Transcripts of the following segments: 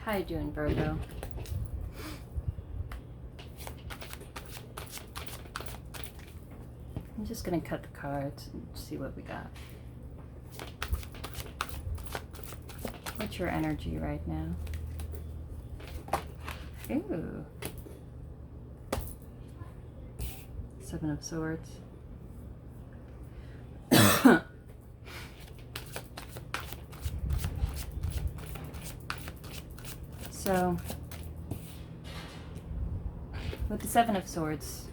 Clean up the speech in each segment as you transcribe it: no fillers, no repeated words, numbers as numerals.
How you doing, Virgo? I'm just going to cut the cards and see what we got. What's your energy right now? Ooh. Seven of Swords. So, with the Seven of Swords,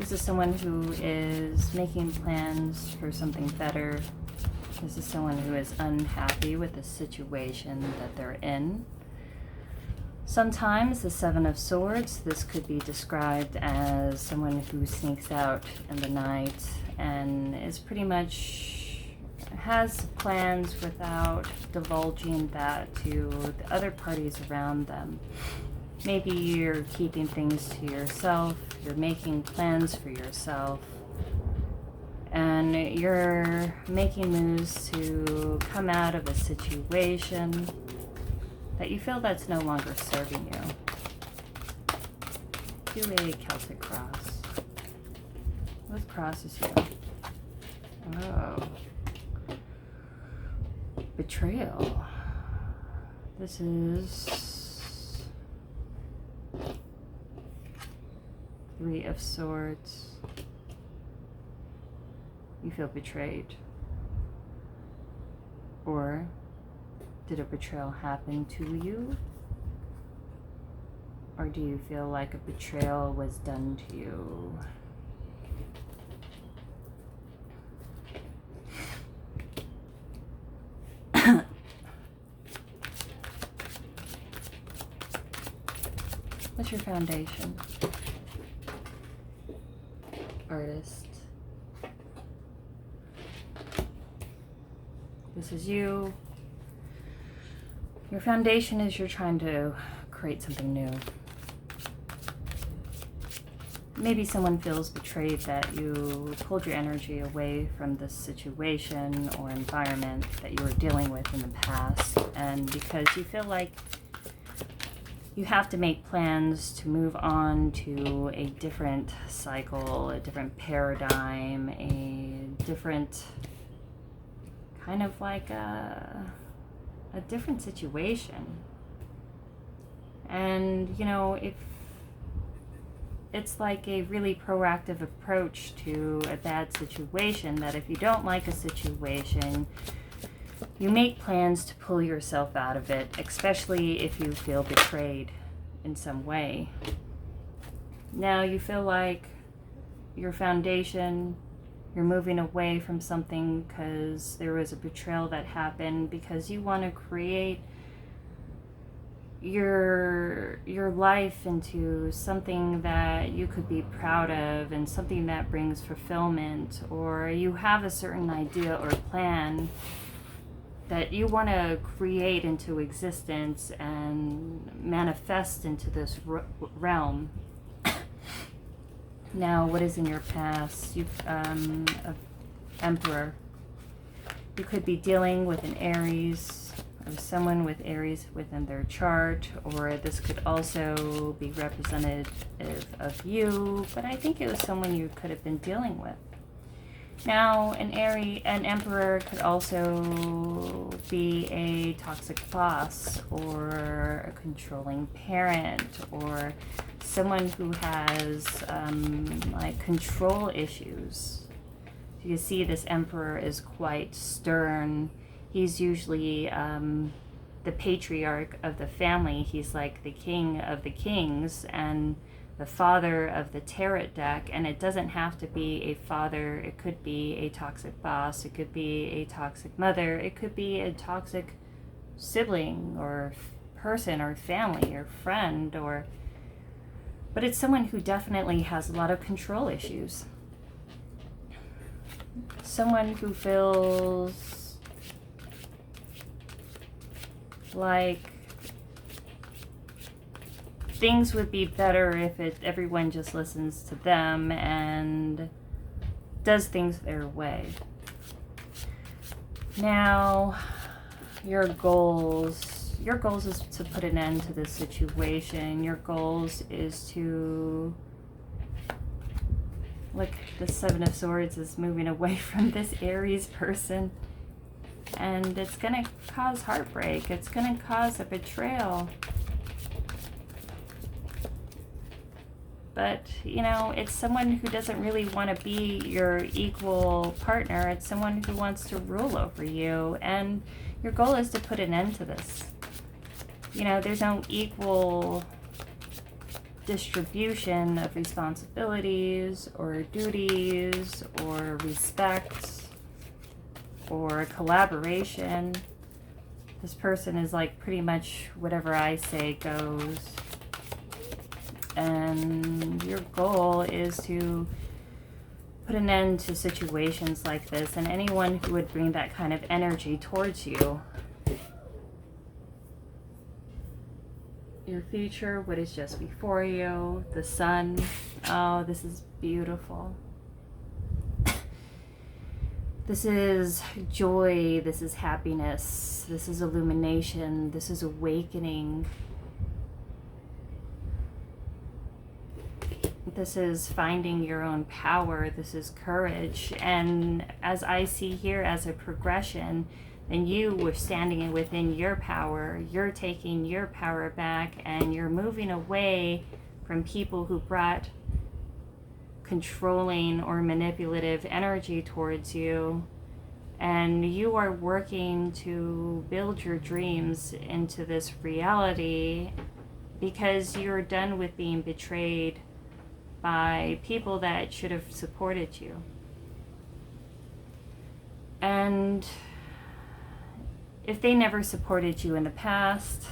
this is someone who is making plans for something better. This is someone who is unhappy with the situation that they're in. Sometimes the Seven of Swords, this could be described as someone who sneaks out in the night and is pretty much has plans without divulging that to the other parties around them. Maybe you're keeping things to yourself, you're making plans for yourself, and you're making moves to come out of a situation that you feel that's no longer serving you. Do a Celtic cross. What crosses you? Oh. Betrayal. This is Three of Swords. You feel betrayed. Or did a betrayal happen to you? Or do you feel like a betrayal was done to you? What's your foundation? Artist. This is you. Your foundation is you're trying to create something new. Maybe someone feels betrayed that you pulled your energy away from this situation or environment that you were dealing with in the past, and because you feel like you have to make plans to move on to a different cycle, a different paradigm, a different kind of like a different situation. And, you know, if it's like a really proactive approach to a bad situation, that if you don't like a situation, you make plans to pull yourself out of it, especially if you feel betrayed in some way. Now you feel like your foundation, you're moving away from something because there was a betrayal that happened, because you want to create your life into something that you could be proud of and something that brings fulfillment, or you have a certain idea or plan that you want to create into existence and manifest into this realm. Now, what is in your past? You've Emperor. You could be dealing with an Aries, or someone with Aries within their chart, or this could also be representative of you, but I think it was someone you could have been dealing with. Now, an Emperor could also be a toxic boss, or a controlling parent, or someone who has like control issues. So you see this Emperor is quite stern. He's usually the patriarch of the family. He's like the king of the kings and the father of the tarot deck. And it doesn't have to be a father. It could be a toxic boss. It could be a toxic mother. It could be a toxic sibling or person or family or friend, or but it's someone who definitely has a lot of control issues. Someone who feels like things would be better if everyone just listens to them and does things their way. Now, your goals is to put an end to this situation. Your goals is to, look, the Seven of Swords is moving away from this Aries person, and it's gonna cause heartbreak. It's gonna cause a betrayal. But, you know, it's someone who doesn't really want to be your equal partner. It's someone who wants to rule over you. And your goal is to put an end to this. You know, there's no equal distribution of responsibilities or duties or respect or collaboration. This person is like pretty much whatever I say goes. And your goal is to put an end to situations like this and anyone who would bring that kind of energy towards you. Your future, what is just before you, the sun. Oh, this is beautiful. This is joy, this is happiness, this is illumination, this is awakening. This is finding your own power. This is courage. And as I see here as a progression, then you were standing within your power. You're taking your power back and you're moving away from people who brought controlling or manipulative energy towards you. And you are working to build your dreams into this reality because you're done with being betrayed by people that should have supported you. And if they never supported you in the past,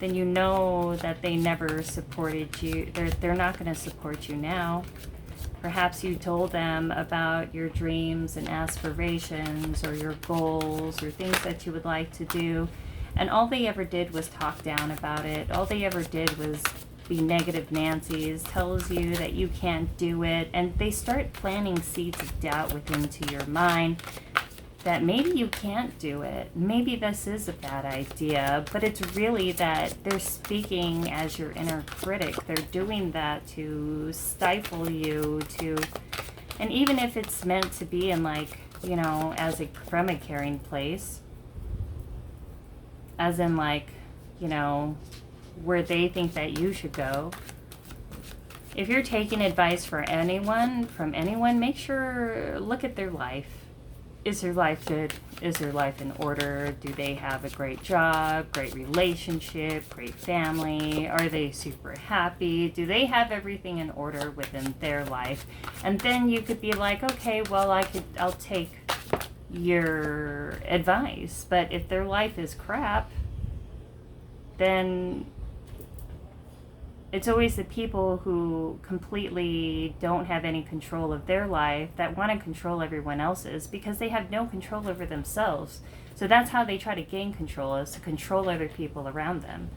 then you know that they never supported you. They're not going to support you now. Perhaps you told them about your dreams and aspirations or your goals or things that you would like to do, and all they ever did was talk down about it. All they ever did was be negative Nancy's, tells you that you can't do it, and they start planting seeds of doubt within to your mind that maybe you can't do it, maybe this is a bad idea, but it's really that they're speaking as your inner critic. They're doing that to stifle you, and even if it's meant to be in, like, you know, from a caring place, as in, like, you know, where they think that you should go. If you're taking advice from anyone, make sure, look at their life. Is their life good? Is their life in order? Do they have a great job, great relationship, great family? Are they super happy? Do they have everything in order within their life? And then you could be like, okay, well, I'll take your advice. But if their life is crap, then it's always the people who completely don't have any control of their life that want to control everyone else's because they have no control over themselves. So that's how they try to gain control, is to control other people around them.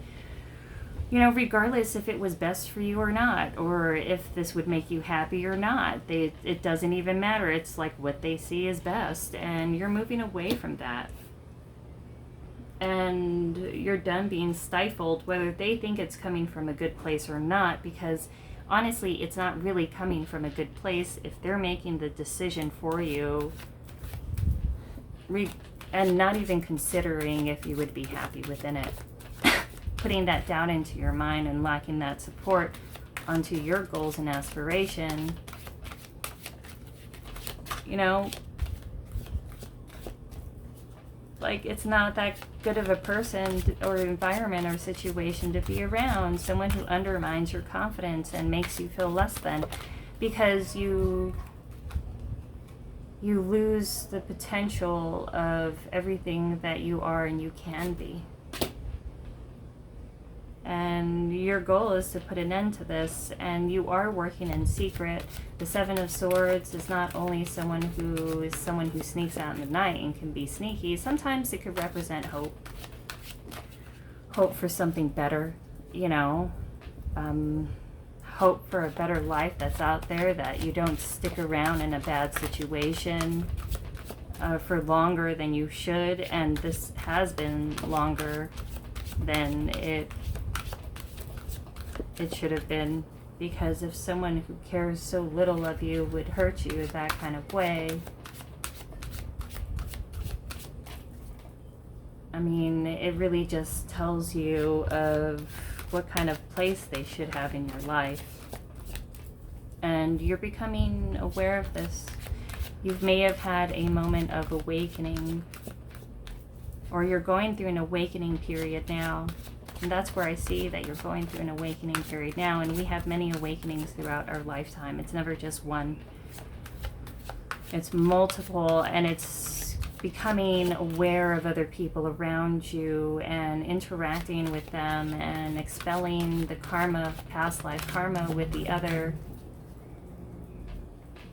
You know, regardless if it was best for you or not, or if this would make you happy or not, it doesn't even matter. It's like what they see is best, and you're moving away from that. And you're done being stifled, whether they think it's coming from a good place or not, because honestly, it's not really coming from a good place if they're making the decision for you and not even considering if you would be happy within it. Putting that down into your mind and lacking that support onto your goals and aspiration, you know, like, it's not that good of a person or environment or situation to be around. Someone who undermines your confidence and makes you feel less than, because you lose the potential of everything that you are and you can be. And your goal is to put an end to this, and you are working in secret. The Seven of Swords is not only someone who sneaks out in the night and can be sneaky. Sometimes it could represent hope for something better, you know, hope for a better life that's out there, that you don't stick around in a bad situation. for longer than you should, and this has been longer than it should have been, because if someone who cares so little of you would hurt you that kind of way, I mean, it really just tells you of what kind of place they should have in your life. And you're becoming aware of this. You may have had a moment of awakening, or you're going through an awakening period now. And that's where I see that you're going through an awakening period now. And we have many awakenings throughout our lifetime. It's never just one. It's multiple, and it's becoming aware of other people around you and interacting with them and expelling the karma, past life karma with the other,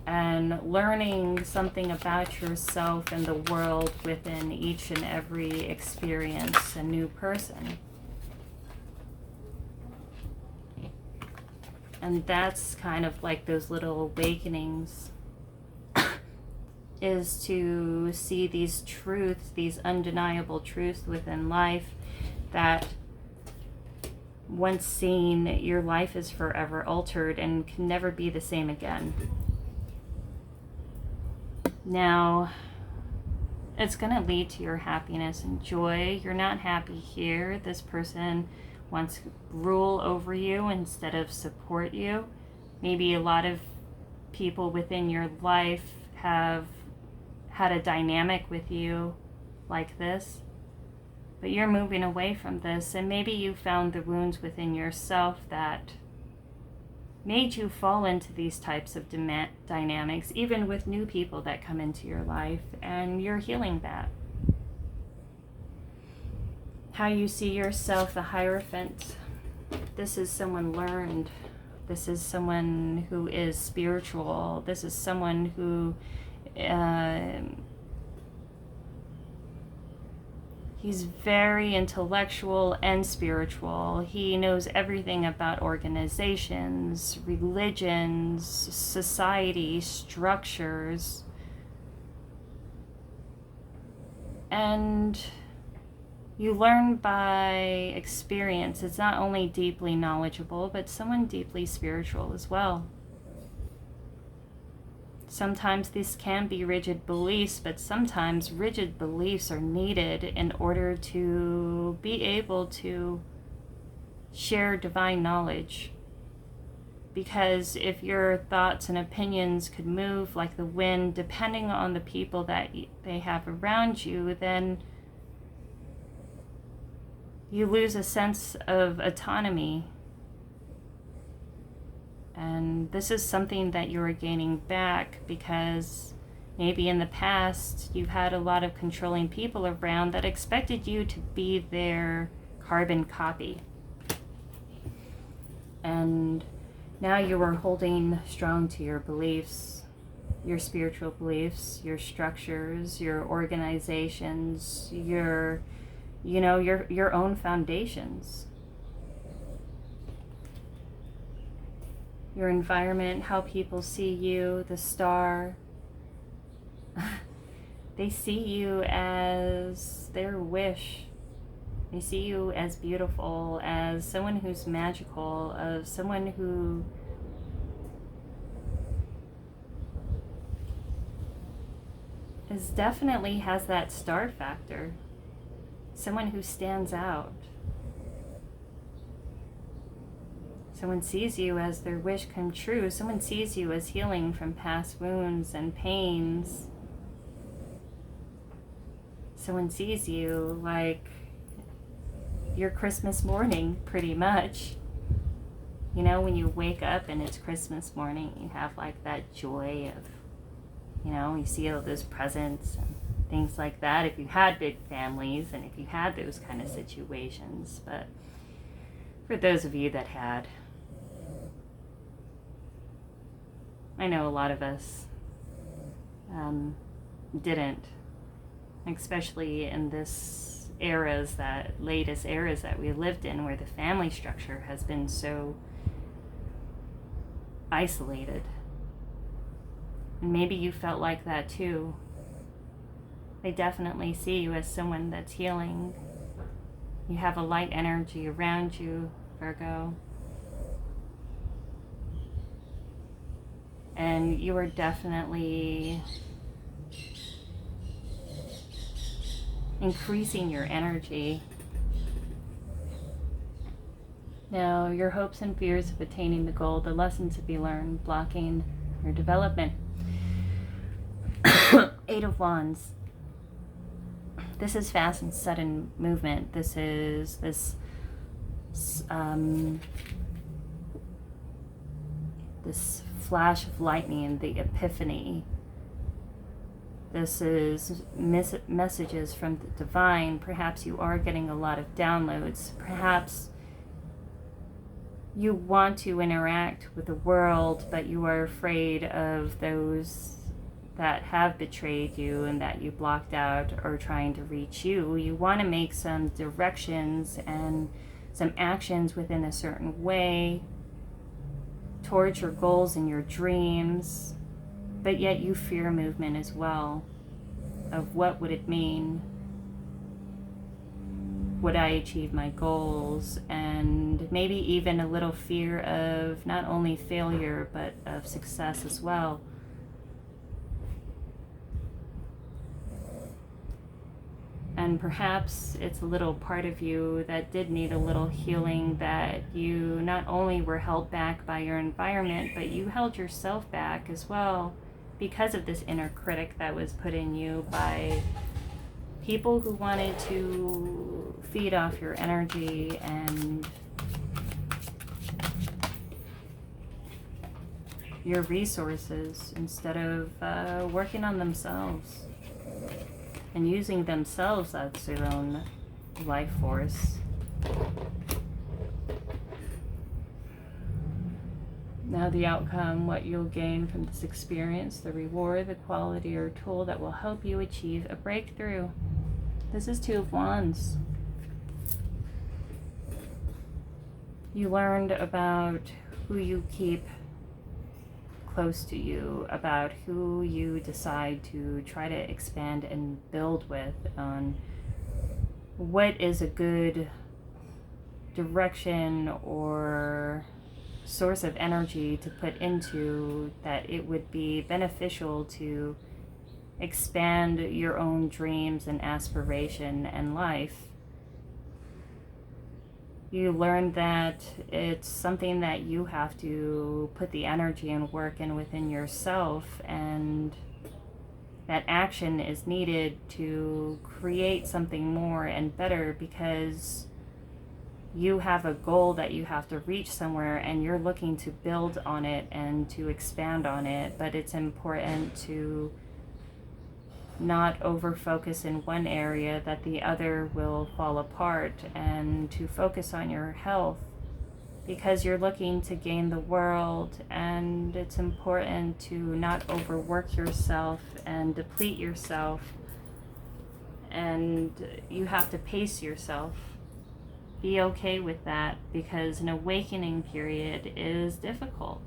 and learning something about yourself and the world within each and every experience, a new person. And that's kind of like those little awakenings, is to see these truths, these undeniable truths within life that once seen, your life is forever altered and can never be the same again. Now, it's going to lead to your happiness and joy. You're not happy here. This person wants to rule over you instead of support you. Maybe a lot of people within your life have had a dynamic with you like this, but you're moving away from this, and maybe you found the wounds within yourself that made you fall into these types of dynamics, even with new people that come into your life, and you're healing that. How you see yourself, the Hierophant. This is someone learned. This is someone who is spiritual. This is someone who he's very intellectual and spiritual. He knows everything about organizations, religions, society, structures. And you learn by experience. It's not only deeply knowledgeable, but someone deeply spiritual as well. Sometimes these can be rigid beliefs, but sometimes rigid beliefs are needed in order to be able to share divine knowledge. Because if your thoughts and opinions could move like the wind, depending on the people that they have around you, then you lose a sense of autonomy. And this is something that you're gaining back, because maybe in the past you've had a lot of controlling people around that expected you to be their carbon copy. And now you are holding strong to your beliefs, your spiritual beliefs, your structures, your organizations, your own foundations. Your environment, how people see you, the star. They see you as their wish. They see you as beautiful, as someone who's magical, as someone who definitely has that star factor. Someone who stands out. Someone sees you as their wish come true. Someone sees you as healing from past wounds and pains. Someone sees you like your Christmas morning, pretty much. You know, when you wake up and it's Christmas morning, you have like that joy of, you see all those presents and things like that, if you had big families and if you had those kind of situations. But for those of you that had, I know a lot of us didn't, especially in this latest eras that we lived in, where the family structure has been so isolated. And maybe you felt like that too. I definitely see you as someone that's healing. You have a light energy around you, Virgo. And you are definitely increasing your energy. Now, your hopes and fears of attaining the goal, the lessons to be learned, blocking your development. Eight of Wands. This is fast and sudden movement. This is this flash of lightning, the epiphany. This is messages from the divine. Perhaps you are getting a lot of downloads. Perhaps you want to interact with the world, but you are afraid of those that have betrayed you and that you blocked out or trying to reach you. You want to make some directions and some actions within a certain way towards your goals and your dreams, but yet you fear movement as well. Of what would it mean? Would I achieve my goals? And maybe even a little fear of not only failure, but of success as well. And perhaps it's a little part of you that did need a little healing, that you not only were held back by your environment, but you held yourself back as well because of this inner critic that was put in you by people who wanted to feed off your energy and your resources instead of working on themselves and using themselves as their own life force. Now the outcome, what you'll gain from this experience, the reward, the quality or tool that will help you achieve a breakthrough. This is Two of Wands. You learned about who you keep close to you, about who you decide to try to expand and build with, on what is a good direction or source of energy to put into, that it would be beneficial to expand your own dreams and aspiration and life. You learn that it's something that you have to put the energy and work in within yourself, and that action is needed to create something more and better, because you have a goal that you have to reach somewhere and you're looking to build on it and to expand on it. But it's important to not over focus in one area that the other will fall apart, and to focus on your health, because you're looking to gain the world, and it's important to not overwork yourself and deplete yourself, and you have to pace yourself. Be okay with that, because an awakening period is difficult.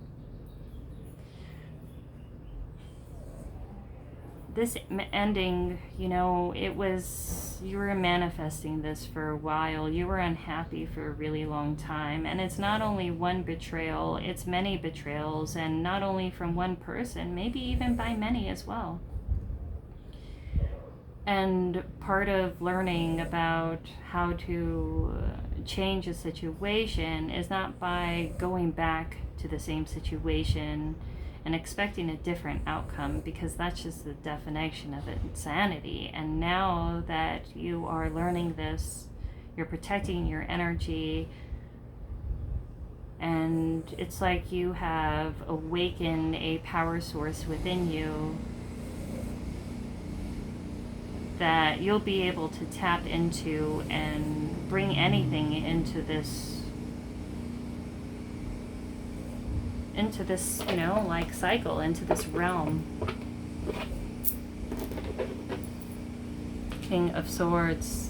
This ending, you know, it was, you were manifesting this for a while. You were unhappy for a really long time. And it's not only one betrayal, it's many betrayals. And not only from one person, maybe even by many as well. And part of learning about how to change a situation is not by going back to the same situation and expecting a different outcome, because that's just the definition of insanity. And now that you are learning this, you're protecting your energy, and it's like you have awakened a power source within you that you'll be able to tap into and bring anything into this, you know, like cycle, into this realm. King of Swords.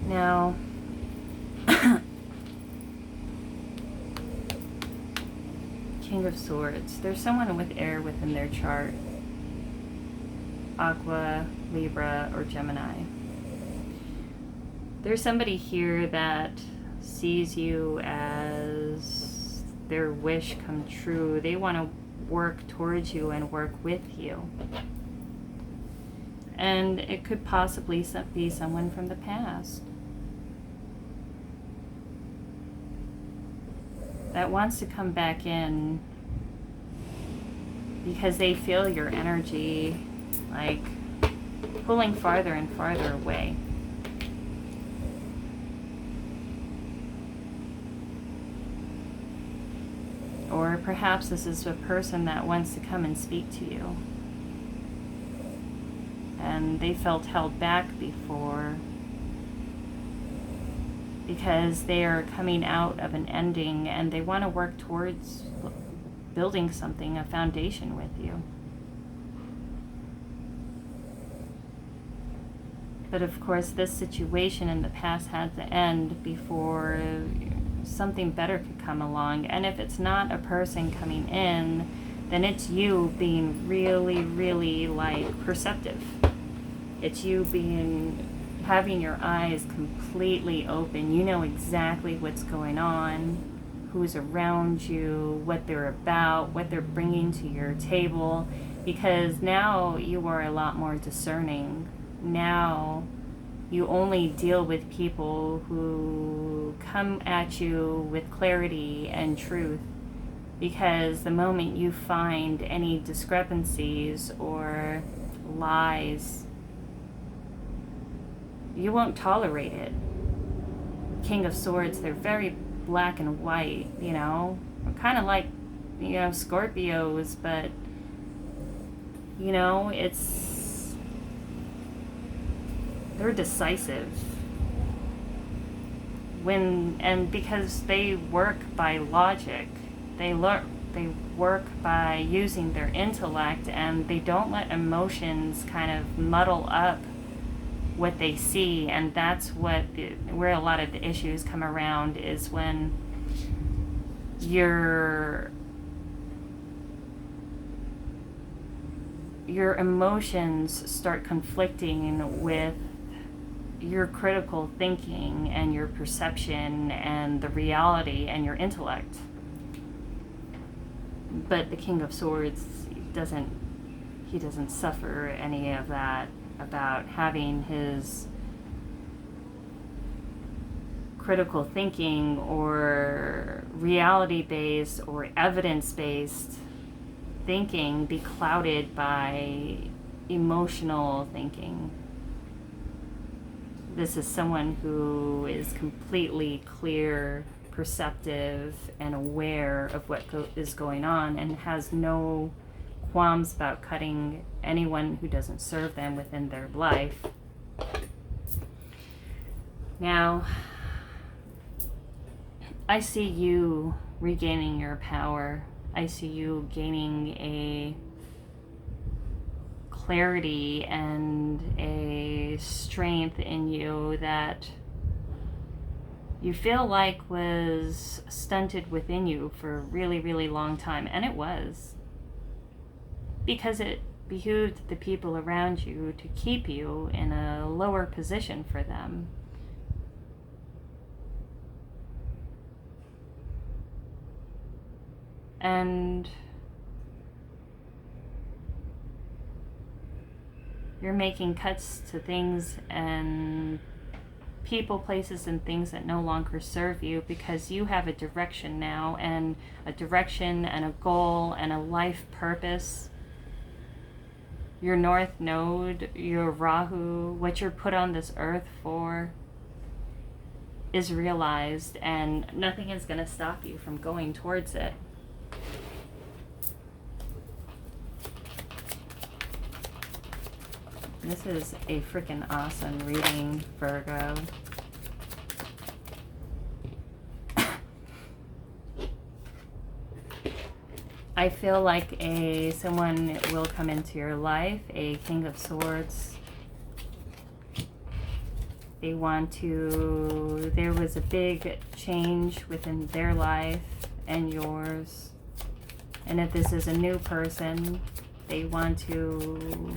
Now, King of Swords. There's someone with air within their chart. Aqua, Libra, or Gemini. There's somebody here that sees you as their wish come true. They want to work towards you and work with you. And it could possibly be someone from the past that wants to come back in because they feel your energy like pulling farther and farther away. Or perhaps this is a person that wants to come and speak to you, and they felt held back before because they are coming out of an ending and they want to work towards building something, a foundation with you. But of course, this situation in the past had to end before something better could come along. And if it's not a person coming in, then it's you being really, really like perceptive. It's you having your eyes completely open. You know exactly what's going on, who's around you, what they're about, what they're bringing to your table, because now you are a lot more discerning. Now you only deal with people who come at you with clarity and truth, because the moment you find any discrepancies or lies, you won't tolerate it. King of Swords, they're very black and white, you know, kind of like, you know, Scorpios, but, you know, they're decisive. And because they work by logic, they work by using their intellect, and they don't let emotions kind of muddle up what they see. And that's where a lot of the issues come around, is when your emotions start conflicting with your critical thinking and your perception and the reality and your intellect. But the King of Swords doesn't suffer any of that about having his critical thinking or reality-based or evidence-based thinking be clouded by emotional thinking. This is someone who is completely clear, perceptive, and aware of what is going on, and has no qualms about cutting anyone who doesn't serve them within their life. Now, I see you regaining your power. I see you gaining a clarity and a strength in you that you feel like was stunted within you for a really, really long time. And it was. Because it behooved the people around you to keep you in a lower position for them. And you're making cuts to things and people, places, and things that no longer serve you, because you have a direction now, and a direction and a goal and a life purpose. Your North Node, your Rahu, what you're put on this earth for, is realized, and nothing is going to stop you from going towards it. This is a freaking awesome reading, Virgo. I feel like someone will come into your life, a King of Swords. There was a big change within their life and yours. And if this is a new person, they want to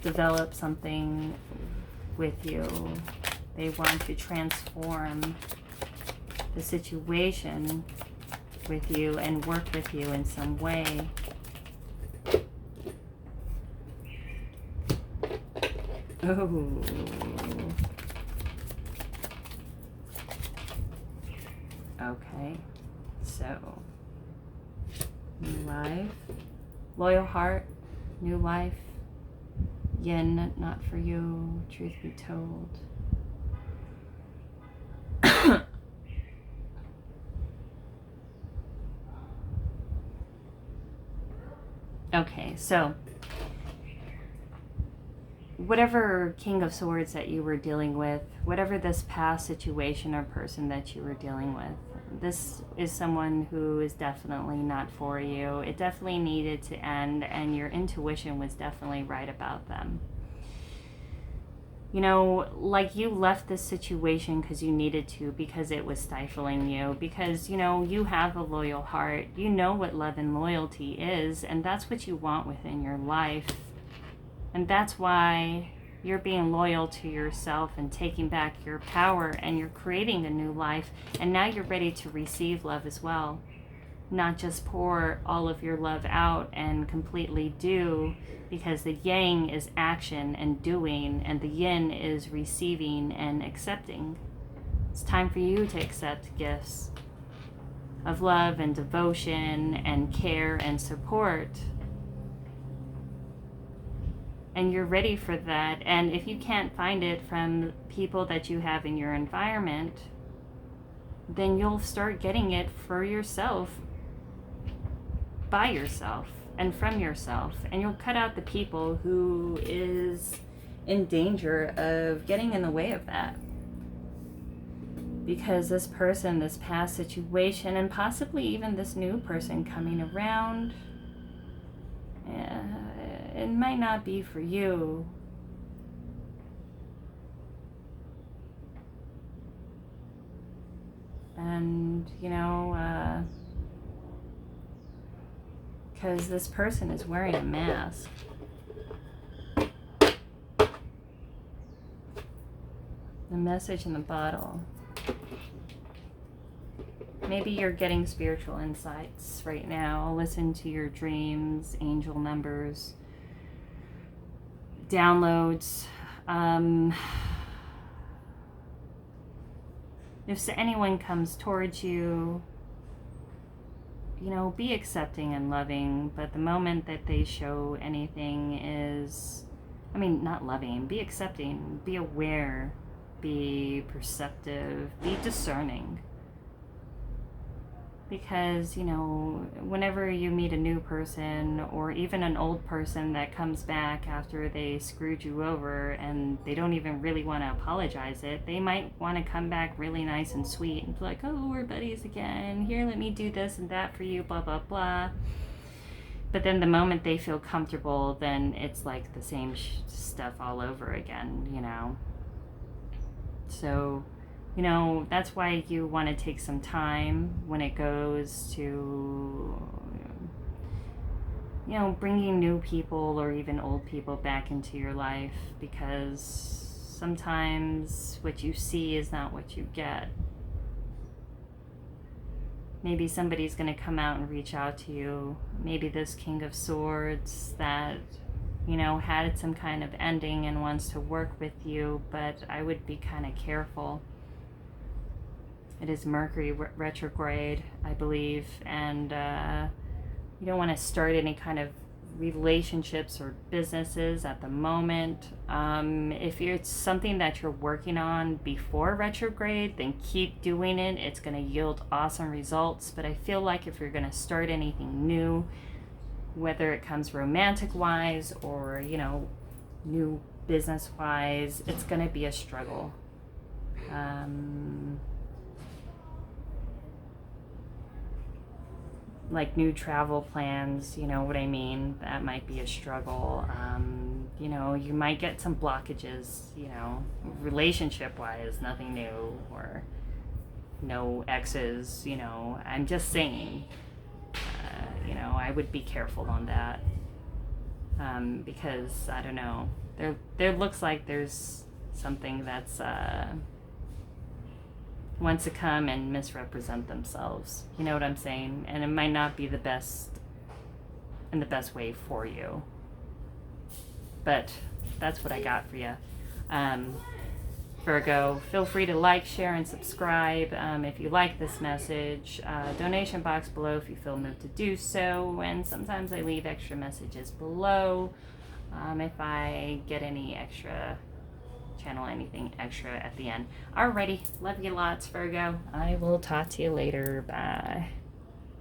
develop something with you. They want to transform the situation with you and work with you in some way. Oh. Okay. So, new life, loyal heart, new life, yin, not for you, truth be told. Okay, so whatever King of Swords that you were dealing with, whatever this past situation or person that you were dealing with, this is someone who is definitely not for you. It definitely needed to end, and your intuition was definitely right about them. You know, like you left this situation because you needed to, because it was stifling you, because, you know, you have a loyal heart. You know what love and loyalty is, and that's what you want within your life. And that's why you're being loyal to yourself and taking back your power, and you're creating a new life. And now you're ready to receive love as well. Not just pour all of your love out and completely do, because the yang is action and doing, and the yin is receiving and accepting. It's time for you to accept gifts of love and devotion and care and support. And you're ready for that. And if you can't find it from people that you have in your environment, then you'll start getting it for yourself, by yourself, and from yourself. And you'll cut out the people who is in danger of getting in the way of that. Because this person, this past situation, and possibly even this new person coming around, it might not be for you. And, you know, because this person is wearing a mask. The message in the bottle. Maybe you're getting spiritual insights right now. Listen to your dreams, angel numbers, downloads. If anyone comes towards you, you know, be accepting and loving, but the moment that they show anything is, I mean, not loving, be accepting, be aware, be perceptive, be discerning. Because, you know, whenever you meet a new person or even an old person that comes back after they screwed you over and they don't even really want to apologize it, they might want to come back really nice and sweet and be like, oh, we're buddies again. Here, let me do this and that for you, blah, blah, blah. But then the moment they feel comfortable, then it's like the same stuff all over again, you know. So, you know, that's why you want to take some time when it goes to, you know, bringing new people or even old people back into your life, because sometimes what you see is not what you get. Maybe somebody's going to come out and reach out to you. Maybe this King of Swords that, you know, had some kind of ending and wants to work with you, but I would be kind of careful. It is Mercury retrograde, I believe, and you don't want to start any kind of relationships or businesses at the moment. If it's something that you're working on before retrograde, then keep doing it. It's going to yield awesome results. But I feel like if you're going to start anything new, whether it comes romantic-wise or, you know, new business-wise, it's going to be a struggle. Like new travel plans, you know what I mean? That might be a struggle. You know, you might get some blockages, you know, relationship-wise, nothing new, or no exes, you know. I'm just saying, you know, I would be careful on that. Because, I don't know, There looks like there's something that's wants to come and misrepresent themselves. You know what I'm saying? And it might not be the best in the best way for you. But that's what I got for you. Virgo, feel free to like, share, and subscribe if you like this message. Donation box below if you feel moved to do so. And sometimes I leave extra messages below if I get any extra, channel anything extra at the end. Alrighty, love you lots, Virgo. I will talk to you later. Bye.